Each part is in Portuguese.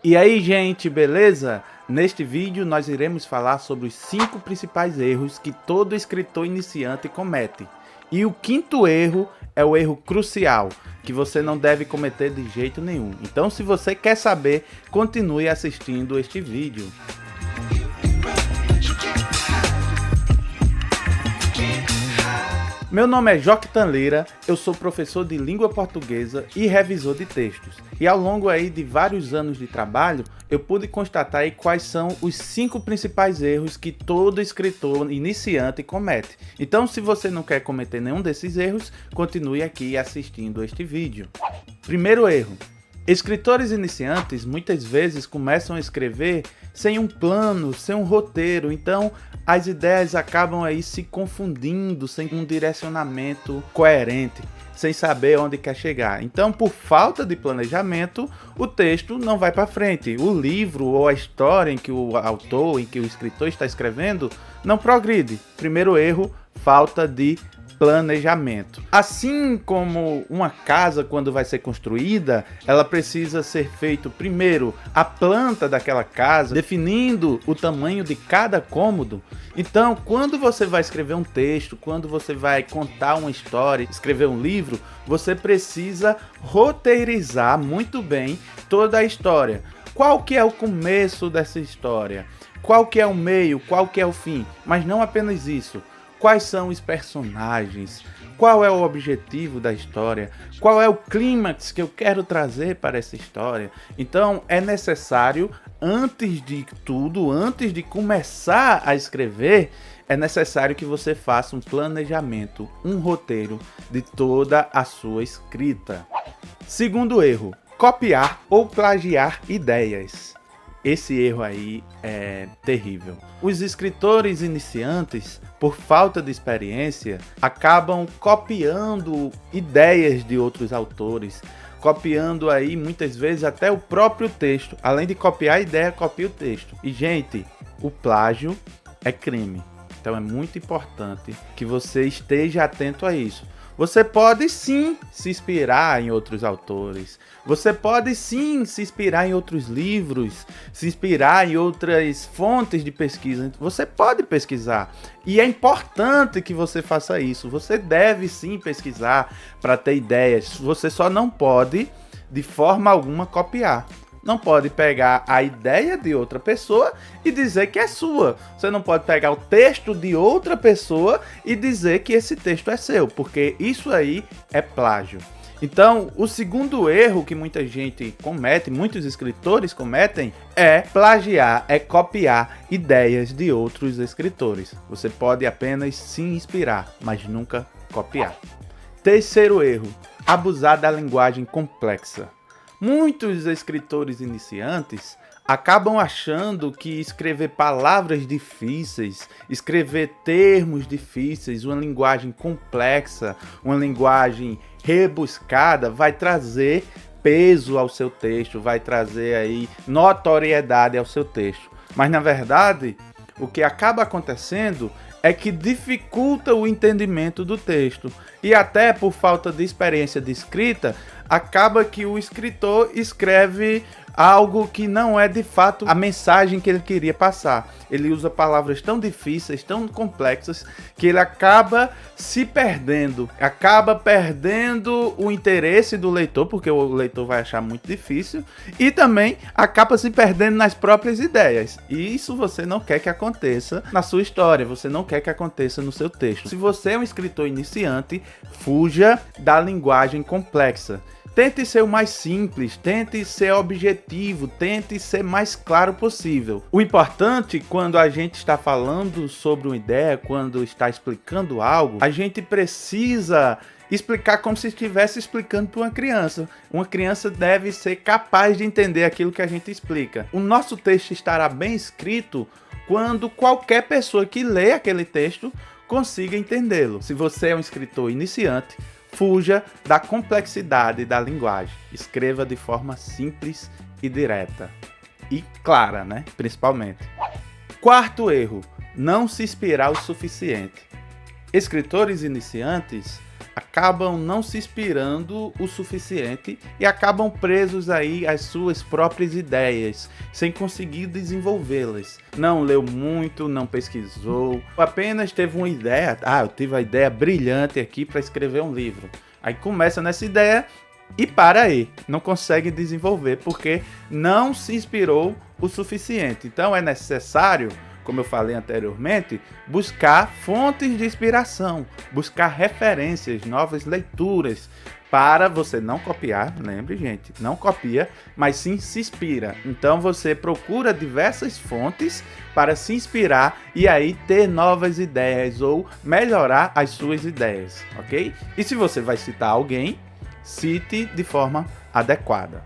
E aí, gente, beleza? Neste vídeo nós iremos falar sobre os 5 principais erros que todo escritor iniciante comete. E o quinto erro é o erro crucial, que você não deve cometer de jeito nenhum. Então, se você quer saber, continue assistindo este vídeo. Meu nome é Joquitan Lira, eu sou professor de língua portuguesa e revisor de textos. E ao longo aí de vários anos de trabalho, eu pude constatar aí quais são os 5 principais erros que todo escritor iniciante comete. Então, se você não quer cometer nenhum desses erros, continue aqui assistindo este vídeo. Primeiro erro. Escritores iniciantes muitas vezes começam a escrever sem um plano, sem um roteiro, então as ideias acabam aí se confundindo, sem um direcionamento coerente, sem saber onde quer chegar. Então, por falta de planejamento, o texto não vai para frente. O livro ou a história em que o autor, em que o escritor está escrevendo, não progride. Primeiro erro, falta de planejamento. Assim como uma casa, quando vai ser construída, ela precisa ser feito primeiro a planta daquela casa, definindo o tamanho de cada cômodo. Então, quando você vai escrever um texto, quando você vai contar uma história, escrever um livro, você precisa roteirizar muito bem toda a história. Qual que é o começo dessa história? Qual que é o meio? Qual que é o fim? Mas não apenas isso. Quais são os personagens? Qual é o objetivo da história? Qual é o clímax que eu quero trazer para essa história? Então é necessário, antes de tudo, antes de começar a escrever, é necessário que você faça um planejamento, um roteiro de toda a sua escrita. Segundo erro, copiar ou plagiar ideias. Esse erro aí é terrível. Os escritores iniciantes, por falta de experiência, acabam copiando ideias de outros autores, copiando aí muitas vezes até o próprio texto. Além de copiar a ideia, copia o texto. E, gente, o plágio é crime. Então é muito importante que você esteja atento a isso. Você pode sim se inspirar em outros autores, você pode sim se inspirar em outros livros, se inspirar em outras fontes de pesquisa, você pode pesquisar. E é importante que você faça isso, você deve sim pesquisar para ter ideias, você só não pode de forma alguma copiar. Não pode pegar a ideia de outra pessoa e dizer que é sua. Você não pode pegar o texto de outra pessoa e dizer que esse texto é seu, porque isso aí é plágio. Então, o segundo erro que muita gente comete, muitos escritores cometem, é plagiar, é copiar ideias de outros escritores. Você pode apenas se inspirar, mas nunca copiar. Terceiro erro, abusar da linguagem complexa. Muitos escritores iniciantes acabam achando que escrever palavras difíceis, escrever termos difíceis, uma linguagem complexa, uma linguagem rebuscada vai trazer peso ao seu texto, vai trazer aí notoriedade ao seu texto. Mas na verdade, o que acaba acontecendo é que dificulta o entendimento do texto. E até por falta de experiência de escrita, acaba que o escritor escreve algo que não é de fato a mensagem que ele queria passar. Ele usa palavras tão difíceis, tão complexas, que ele acaba se perdendo. Acaba perdendo o interesse do leitor, porque o leitor vai achar muito difícil. E também acaba se perdendo nas próprias ideias. E isso você não quer que aconteça na sua história. Você não quer que aconteça no seu texto. Se você é um escritor iniciante, fuja da linguagem complexa. Tente ser o mais simples, tente ser objetivo, tente ser mais claro possível. O importante, quando a gente está falando sobre uma ideia, quando está explicando algo, a gente precisa explicar como se estivesse explicando para uma criança. Uma criança deve ser capaz de entender aquilo que a gente explica. O nosso texto estará bem escrito quando qualquer pessoa que lê aquele texto consiga entendê-lo. Se você é um escritor iniciante, fuja da complexidade da linguagem. Escreva de forma simples e direta. E clara, né? Principalmente. Quarto erro, não se inspirar o suficiente. Escritores iniciantes acabam não se inspirando o suficiente e acabam presos aí às suas próprias ideias, sem conseguir desenvolvê-las. Não leu muito, não pesquisou, apenas teve uma ideia. Eu tive a ideia brilhante aqui para escrever um livro. Aí começa nessa ideia e para aí, não consegue desenvolver porque não se inspirou o suficiente. Então é necessário, como eu falei anteriormente, buscar fontes de inspiração, buscar referências, novas leituras, para você não copiar. Lembre, gente, não copia, mas sim se inspira. Então você procura diversas fontes para se inspirar e aí ter novas ideias ou melhorar as suas ideias, ok? E se você vai citar alguém, cite de forma adequada.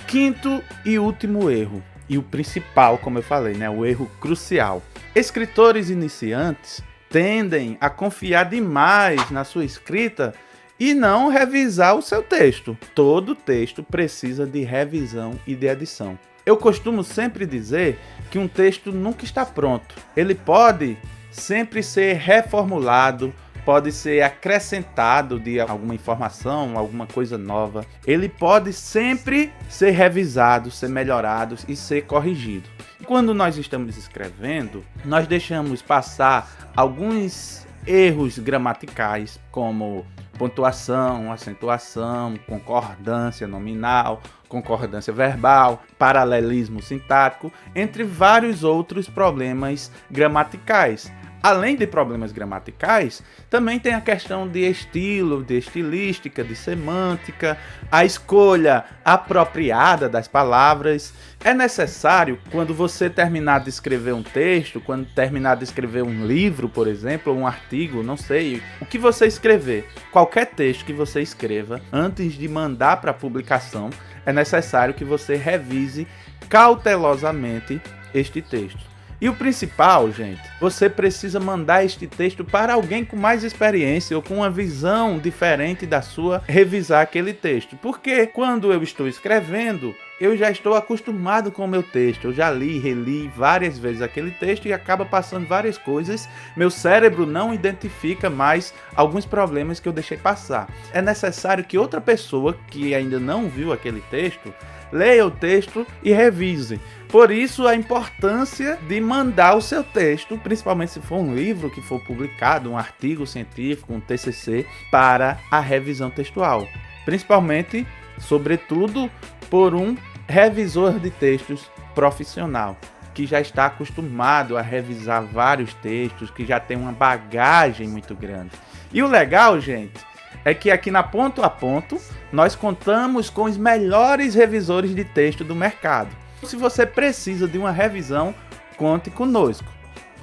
Quinto e último erro. E o principal, como eu falei, né? O erro crucial. Escritores iniciantes tendem a confiar demais na sua escrita e não revisar o seu texto. Todo texto precisa de revisão e de edição. Eu costumo sempre dizer que um texto nunca está pronto. Ele pode sempre ser reformulado, pode ser acrescentado de alguma informação, alguma coisa nova. Ele pode sempre ser revisado, ser melhorado e ser corrigido. Quando nós estamos escrevendo, nós deixamos passar alguns erros gramaticais, como pontuação, acentuação, concordância nominal, concordância verbal, paralelismo sintático, entre vários outros problemas gramaticais. Além de problemas gramaticais, também tem a questão de estilo, de estilística, de semântica, a escolha apropriada das palavras. É necessário, quando você terminar de escrever um texto, quando terminar de escrever um livro, por exemplo, ou um artigo, não sei, o que você escrever, qualquer texto que você escreva, antes de mandar para publicação, é necessário que você revise cautelosamente este texto. E o principal, gente, você precisa mandar este texto para alguém com mais experiência ou com uma visão diferente da sua, revisar aquele texto. Porque quando eu estou escrevendo, eu já estou acostumado com o meu texto. Eu já li, reli várias vezes aquele texto e acaba passando várias coisas. Meu cérebro não identifica mais alguns problemas que eu deixei passar. É necessário que outra pessoa que ainda não viu aquele texto leia o texto e revise. Por isso a importância de mandar o seu texto, principalmente se for um livro que for publicado, um artigo científico, um TCC, para a revisão textual. Principalmente, sobretudo, por um revisor de textos profissional, que já está acostumado a revisar vários textos, que já tem uma bagagem muito grande. E o legal, gente, é que aqui na Ponto a Ponto, nós contamos com os melhores revisores de texto do mercado. Se você precisa de uma revisão, conte conosco,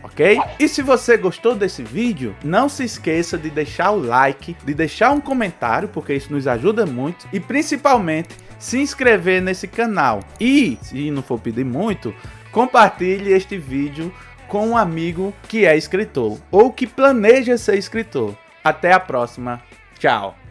ok? E se você gostou desse vídeo, não se esqueça de deixar o like, de deixar um comentário, porque isso nos ajuda muito, e principalmente se inscrever nesse canal. E, se não for pedir muito, compartilhe este vídeo com um amigo que é escritor, ou que planeja ser escritor. Até a próxima. Tchau!